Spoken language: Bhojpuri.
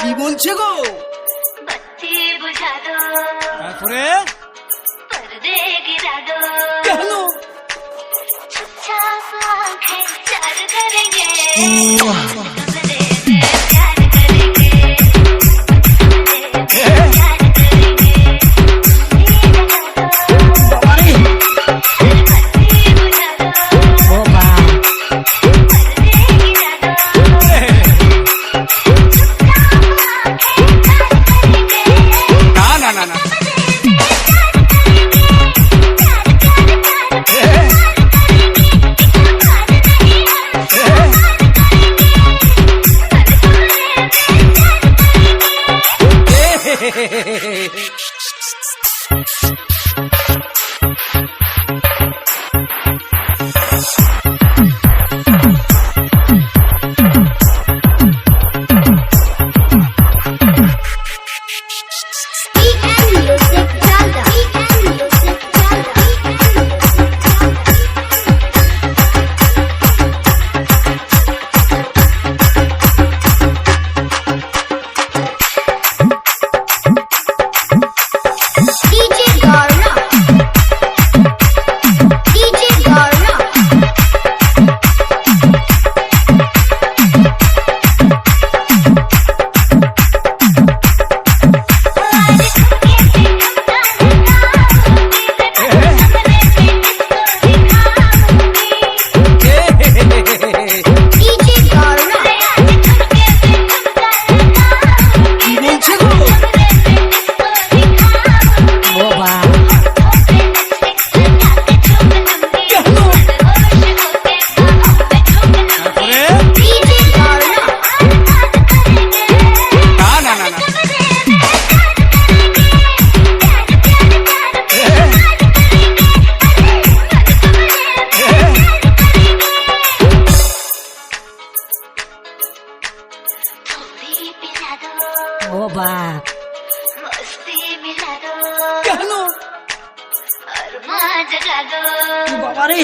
কি বলছে গো? बत्ती बुझा दो, তারপরে पर्दे गिरा दो, কেন? चुपचाप आंखें चार करेंगे, कमरे में प्यार करेंगे, प्यार करेंगे, বাবারে बत्ती बुझा दो, ও বা पर्दे गिरा दो, चुपचाप आंखें चार करेंगे, না না না না ও বা मस्ती मिला दो, কেন? अरमान जगा दो, বাবারে